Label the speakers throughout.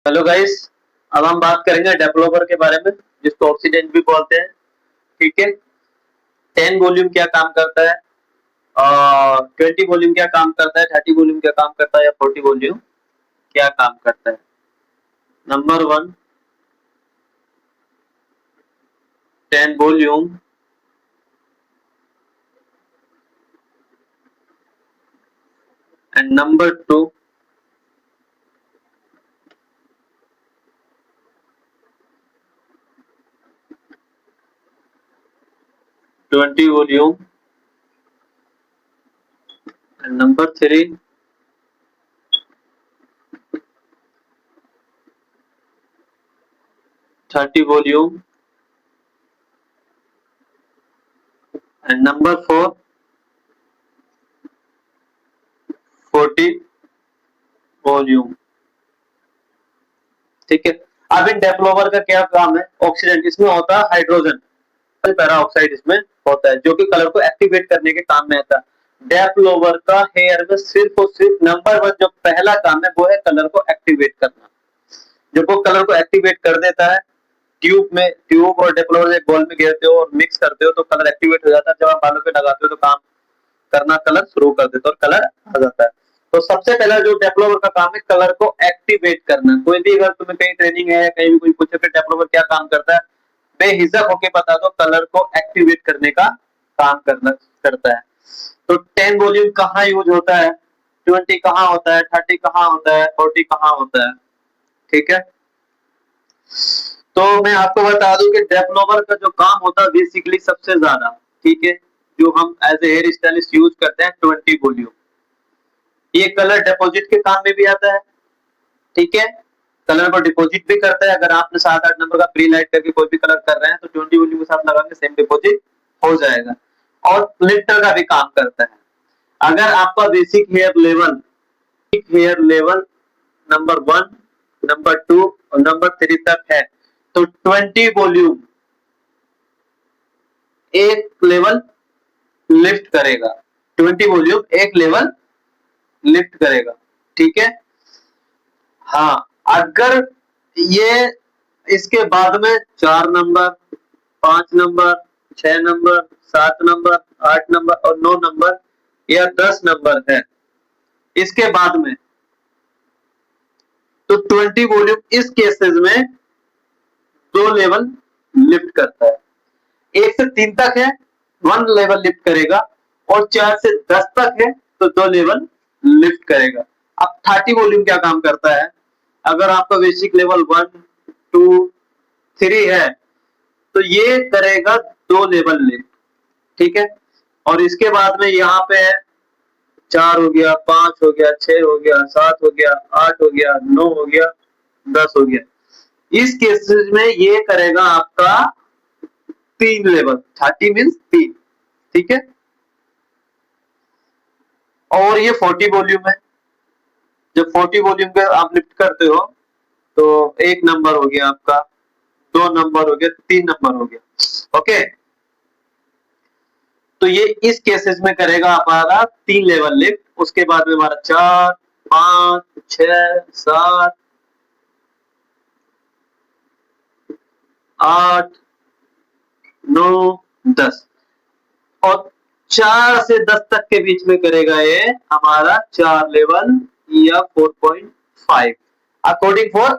Speaker 1: Hello guys. अब हम बात करेंगे डेवलपर के बारे में, जिसको ऑक्सीडेंट भी बोलते हैं। ठीक है। 10 वॉल्यूम क्या काम करता है, और 20 वॉल्यूम क्या काम करता है, 30 वॉल्यूम क्या काम करता है, या 40 वॉल्यूम क्या काम करता है। Number 1, 10 volume and number 2, 20 volume and number 3, 30 volume and number 4, 40 volume. ठीक है। अब इन डेवलपर का क्या काम है, ऑक्सीडेंट इसमें होता है हाइड्रोजन पैरा ऑक्साइड इसमें होता है, जो कि कलर को एक्टिवेट करने के काम में आता है। डेवलपर का हेयर में सिर्फ और सिर्फ नंबर 1 जो पहला काम है वो है कलर को एक्टिवेट करना। जब वो कलर को एक्टिवेट कर देता है, ट्यूब और डेवलपर एक बॉल में घेरते हो और मिक्स करते हो तो कलर एक्टिवेट हो जाता है। जब आप बालों पे लगाते हो तो काम करना कलर शुरू कर देते हो और कलर आ जाता है। तो सबसे पहला जो डेवलपर का काम है कलर को एक्टिवेट करना। कोई भी अगर तुम्हें कहीं ट्रेनिंग है या कहीं भी कोई पूछे कि डेवलपर क्या काम करता है, बेहिजक होके बता दो, कलर को एक्टिवेट करने का काम करता है। तो 10 वॉल्यूम कहाँ यूज होता है, 20 कहाँ होता है, 30 कहाँ होता है, 40 कहाँ होता है। ठीक है। तो मैं आपको बता दूं कि डेवलपर का जो काम होता है बेसिकली सबसे ज्यादा, ठीक है, जो हम as a hair stylist use करते हैं 20 वॉल्यूम। ये कलर डिपॉजिट के काम में भी आता है। ठीक है। कलर को डिपॉजिट भी करता है। अगर आपने 7-8 नंबर का प्री लाइट करके कोई भी कलर कर रहे हैं तो 20 वॉल्यूम के साथ लगाएंगे सेम डिपॉजिट हो जाएगा। और लिफ्टर का भी काम करता है। अगर आपका basic hair level number 1, number 2 और नंबर 3 तक है तो 20 वॉल्यूम एक लेवल लिफ्ट करेगा। 20 वॉल्यूम एक लेवल लिफ्ट करेगा। ठीक है। हाँ, अगर ये इसके बाद में 4 number, 5 number, 6 number, 7 number, 8 number और 9 नंबर या 10 नंबर है इसके बाद में, तो 20 वॉल्यूम इस केसेस में 2 लेवल लिफ्ट करता है। 1 से 3 तक है 1 लेवल लिफ्ट करेगा, और 4 से 10 तक है तो 2 लेवल लिफ्ट करेगा। अब 30 वॉल्यूम क्या काम करता है, अगर आपका बेसिक लेवल 1, 2, 3 है तो ये करेगा 2 लेवल लिफ्ट। ठीक है। और इसके बाद में यहाँ पे है 4 हो गया, 5 हो गया, 6 हो गया, 7 हो गया, 8 हो गया, 9 हो गया, 10 हो गया। इस केसेस में ये करेगा आपका 3 लेवल, 30 मीन्स 3। ठीक है। और ये 40 वॉल्यूम है। जब 40 वॉल्यूम पे आप लिफ्ट करते हो तो 1 नंबर हो गया आपका, 2 नंबर हो गया, 3 नंबर हो गया। ओके। तो ये इस केसेस में करेगा हमारा 3 लेवल लिफ्ट। उसके बाद में हमारा 4, 5, 6, 7, 8, 9, 10 और 4 से 10 तक के बीच में करेगा ये हमारा 4 लेवल या 4.5 अकॉर्डिंग फॉर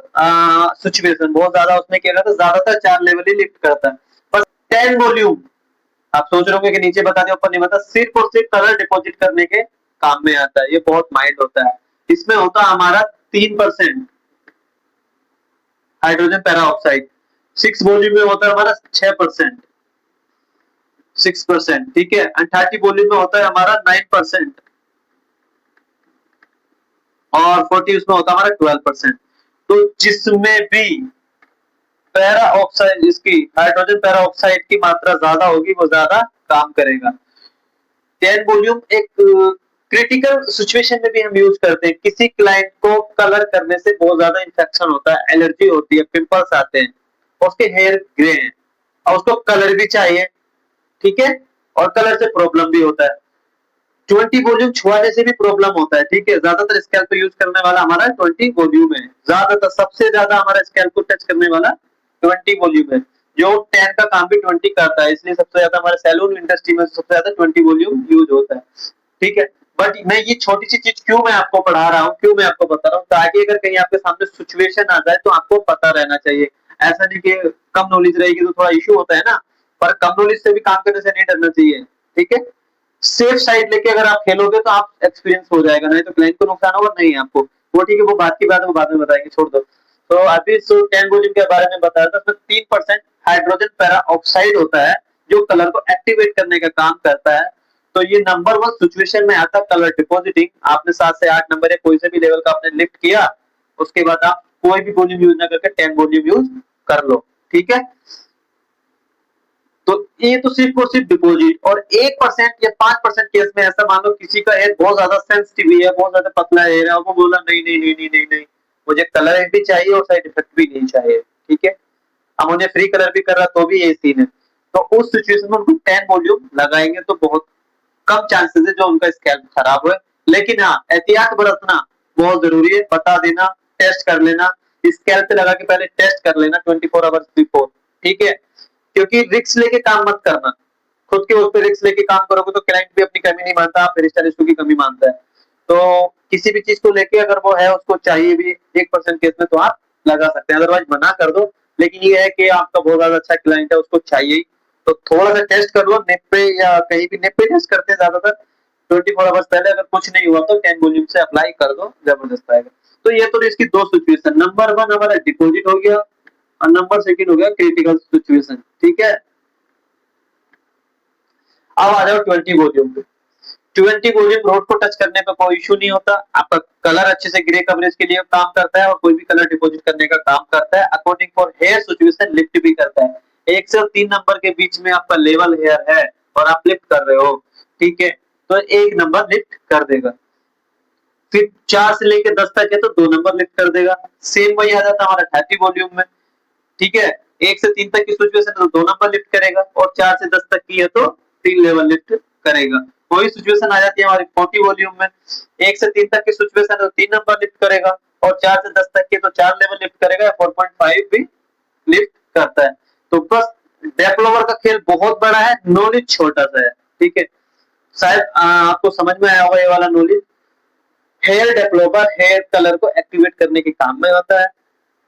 Speaker 1: सिचुएशन। बहुत ज्यादा उसमें क्या करता है, ज्यादातर 4 लेवल ही लिफ्ट करता है। पर 10 वॉल्यूम आप सोच रहे हो कि नीचे बता दिया ऊपर नहीं बता, सिर्फ और सिर्फ कलर डिपॉजिट करने के काम में आता है। ये बहुत माइल्ड होता है। इसमें होता है हमारा 3% हाइड्रोजन पेरोक्साइड। 6 वॉल्यूम में होता है हमारा 6%, 6%। ठीक है। एंड 30 वॉल्यूम में होता है हमारा 9% और 40 उसमें होता है हमारा 12%। तो जिसमें भी पैरा ऑक्साइड, इसकी हाइड्रोजन पैरा ऑक्साइड की मात्रा ज्यादा होगी वो ज्यादा काम करेगा। 10 वॉल्यूम एक क्रिटिकल सिचुएशन में भी हम यूज करते हैं। किसी क्लाइंट को कलर करने से बहुत ज्यादा इंफेक्शन होता है, एलर्जी होती है, पिंपल्स आते हैं और उसके हेयर ग्रे हैं और उसको कलर भी चाहिए। ठीक है। और कलर से प्रॉब्लम भी होता है। 20 वॉल्यूम छुआने से भी प्रॉब्लम होता है, ठीक है। ज्यादातर स्केल पे यूज करने वाला हमारा 20 वॉल्यूम है, ज्यादातर सबसे ज्यादा हमारा स्केल को टच करने वाला 20 वॉल्यूम है, जो 10 का काम भी 20 करता है, इसलिए सबसे ज्यादा हमारे सैलून इंडस्ट्री में सबसे ज्यादा 20 वॉल्यूम यूज होता है, ठीक है। बट मैं ये छोटी सी चीज क्यों मैं आपको पढ़ा रहा हूँ, क्यों मैं आपको बता रहा हूँ, ताकि अगर कहीं आपके सामने सिचुएशन आ जाए तो आपको पता रहना चाहिए। ऐसा नहीं कि कम नॉलेज रहेगी तो थोड़ा इश्यू होता है ना, पर कम नॉलेज से भी काम करने से नहीं डरना चाहिए, ठीक है। सेफ साइड लेके अगर आप खेलोगे तो आप एक्सपीरियंस हो जाएगा, नहीं तो क्लाइंट को नुकसान होगा, नहीं आपको। वो ठीक है, वो बात की बात है, वो बाद में बताएंगे, छोड़ दो। तो अभी 10 वॉल्यूम के बारे में बताया था, तो 3% हाइड्रोजन पैरा ऑक्साइड होता है जो कलर को एक्टिवेट करने का काम करता है। तो ये नंबर 1 सिचुएशन में आता है कलर डिपॉजिटिंग। आपने 7 से 8 नंबर या कोई से भी लेवल का आपने लिफ्ट किया, उसके बाद आप कोई भी वॉल्यूम यूज ना करके 10 वॉल्यूम यूज कर लो, ठीक है। तो ये तो सिर्फ और सिर्फ डिपॉजिट। और 1% या 5% केस में ऐसा मान लो किसी का हेयर बहुत ज्यादा सेंसिटिव है, बहुत ज्यादा पतला हेयर है, वो बोला नहीं नहीं नहीं नहीं नहीं नहीं, मुझे कलर भी चाहिए और साइड इफेक्ट भी नहीं चाहिए, ठीक है। अब मुझे फ्री कलर भी कर रहा तो भी ये सीन है। तो उस सिचुएशन में उनको 10 वॉल्यूम लगाएंगे तो बहुत कम चांसेस है जो उनका स्कैल्प खराब हुए। लेकिन हाँ, एहतियात बरतना बहुत जरूरी है, बता देना, टेस्ट कर लेना, स्कैल्प पे लगा के पहले टेस्ट कर लेना 24 आवर्स बिफोर, ठीक है। क्योंकि रिक्स लेके काम मत करना, खुद के उस पर रिक्स लेके काम करोगे तो क्लाइंट भी अपनी कमी नहीं मानता, फिर स्टाइलिस्टों की कमी मानता है। तो किसी भी चीज को लेके अगर वो है उसको चाहिए भी 1% केस में तो आप लगा सकते हैं, अदरवाइज मना कर दो। लेकिन ये है कि आपका बहुत ज्यादा अच्छा क्लाइंट है, उसको चाहिए ही, तो थोड़ा सा टेस्ट कर लो नेट पे, या कहीं भी नेट पे टेस्ट करते हैं ज्यादातर। 24 आवर्स पहले अगर कुछ नहीं हुआ तो 10 वॉल्यूम से अप्लाई कर दो, जबरदस्त आएगा। तो ये तो इसकी 2 सिचुएशन, नंबर 1 हमारा डिपॉजिट हो गया और नंबर 2 हो गया क्रिटिकल सिचुएशन, ठीक है। अब आ जाओ 20 वॉल्यूम पे। 20 वॉल्यूम रोड को टच करने पे कोई इशू नहीं होता, आपका कलर अच्छे से ग्रे कवरेज के लिए काम करता है और कोई भी कलर डिपॉजिट करने का काम करता है, according for hair situation lift भी करता है। 1 से 3 नंबर के बीच में आपका लेवल हेयर है और आप लिफ्ट कर रहे हो, ठीक है, तो 1 नंबर लिफ्ट कर देगा। फिर 4 से लेकर 10 तक है तो 2 नंबर लिफ्ट कर देगा। सेम वही आ जाता है हमारा 30 वॉल्यूम में, ठीक है। 1 से 3 तक की सिचुएशन है तो 2 नंबर लिफ्ट करेगा, और 4 से 10 तक की है तो 3 लेवल लिफ्ट करेगा। वही सिचुएशन आ जाती है हमारी 40 वॉल्यूम में। 1 से 3 तक की सिचुएशन है तो 3 नंबर लिफ्ट करेगा, और 4 से 10 तक की तो 4 लेवल लिफ्ट करेगा, 4.5 भी लिफ्ट करता है। तो बस डेपलोवर का खेल बहुत बड़ा है, नॉलेज छोटा सा है, ठीक है। शायद आपको समझ में आया होगा ये वाला नॉलेज। हेयर डेपलोवर हेयर कलर को एक्टिवेट करने के काम में होता है।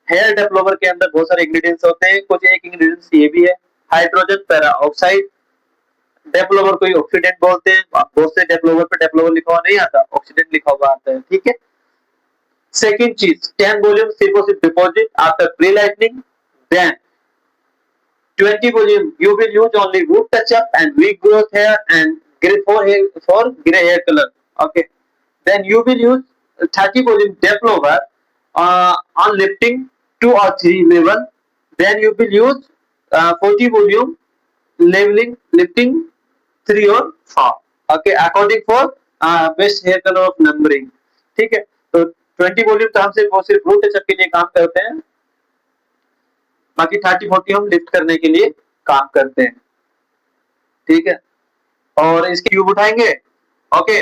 Speaker 1: हेयर डेवलपर के अंदर बहुत सारे इंग्रेडिएंट्स होते हैं, कुछ एक इंग्रेडिएंट्स ये भी है हाइड्रोजन पेरा ऑक्साइड। डेवलपर को ऑक्सीडेंट बोलते हैं, बहुत से डेवलपर पे डेवलपर लिखा हुआ नहीं आता, ऑक्सीडेंट लिखा हुआ आता है, ठीक है। सेकंड चीज, 10 वॉल्यूम सिर्फ और सिर्फ deposit after pre lightning, then 20 volume you will use only root touch up and weak growth hair and gray hair color, okay. Then you will use 30 volume depth lower on lifting 2 or 3 level. Then you will use 40 volume leveling lifting 3 or 4, okay, according for best hair color of numbering, ठीक है। तो 20 volume तो हम सिर्फ root touch up के लिए काम करते हैं, बाकी 30-40 हम लिफ्ट करने के लिए काम करते हैं, ठीक है। और इसके क्यूब उठाएंगे, ओके,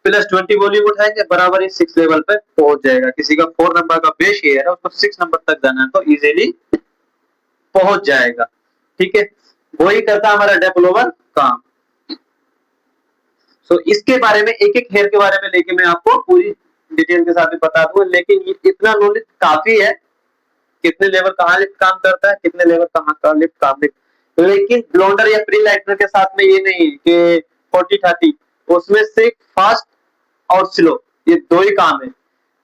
Speaker 1: प्लस 20 वॉल्यूम उठाएंगे, बराबर ही 6 लेवल पे पहुंच जाएगा। किसी का 4 नंबर का बेस शेयर है, उसको 6 नंबर तक जाना है तो इजीली पहुंच जाएगा, ठीक है। वही करता हमारा डेवलपर काम। सो इसके बारे में एक एक हेयर के बारे में लेके मैं आपको पूरी डिटेल के साथ बता दूंगा, लेकिन इतना नॉलेज काफी है, कितने लेवल कहाँ लिफ्ट काम करता है, कितने लेवल कहाँ का लिफ्ट काम लिफ्ट। लेकिन ब्लोंडर या प्री लाइटनर के साथ में ये नहीं कि 40-30, उसमें सिर्फ फास्ट और स्लो, ये 2 ही काम है।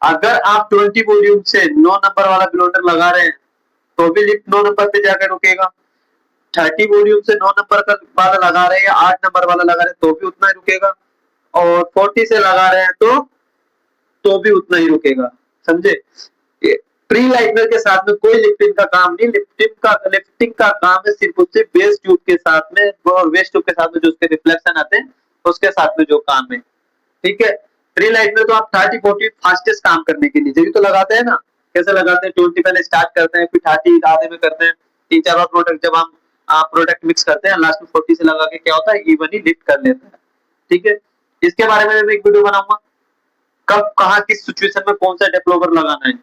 Speaker 1: अगर आप 20 वॉल्यूम से 9 नंबर वाला ब्लोंडर लगा रहे हैं तो भी लिफ्ट 9 नंबर पे जाकर रुकेगा। 30 वॉल्यूम से 9 नंबर का वाला लगा रहे हैं या 8 नंबर वाला लगा रहे हैं तो भी उतना ही रुकेगा, और 40 से लगा रहे हैं तो भी उतना ही रुकेगा, समझे। प्री लाइटनर के साथ में कोई लिफ्टिंग का काम नहीं, लिफ्टिंग का काम है सिर्फ उससे बेस ट्यूब के साथ में, और बेस ट्यूब के साथ में जो उसके रिफ्लेक्शन आते हैं उसके साथ में जो काम है, ठीक है। प्री लाइटनर तो आप 30-40 फास्टेस्ट काम करने के लिए जब तो लगाते हैं ना, कैसे लगाते हैं, 20 पहले स्टार्ट करते हैं, फिर 30 आधे में करते हैं, 3-4 बार प्रोडक्ट जब हम प्रोडक्ट मिक्स करते हैं, लास्ट में 40 से लगा के क्या होता है इवनली लिफ्ट कर लेते हैं, ठीक है। इसके बारे में मैं एक वीडियो बनाऊंगा, कब कहाँ किस सिचुएशन में कौन सा डेवलपर लगाना है,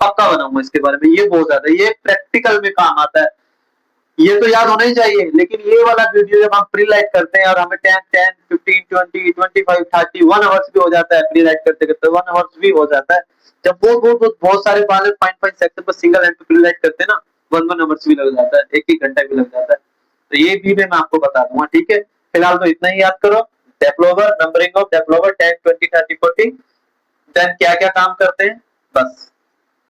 Speaker 1: पक्का बनाऊंगा इसके बारे में। ये बहुत ज्यादा, ये प्रैक्टिकल में काम आता है, ये तो याद होना ही चाहिए। लेकिन ये वाला वीडियो जब हम प्री लाइट करते हैं और हमें 10 10 15 20 25 30 1 आवर्स भी हो जाता है, प्री लाइट करते करते 1 आवर्स भी हो जाता है। जब बहुत सारे पायलट फाइन फाइन सेक्शन पर सिंगल हैंड पे प्री लाइट करते हैं ना, 1 आवर्स भी लग जाता है, एक ही घंटा भी लग जाता है। तो ये भी मैं आपको बता दूंगा, ठीक है। फिलहाल तो इतना ही याद करो, developer, numbering of developer 10 20 30 40, then क्या क्या काम करते हैं, बस।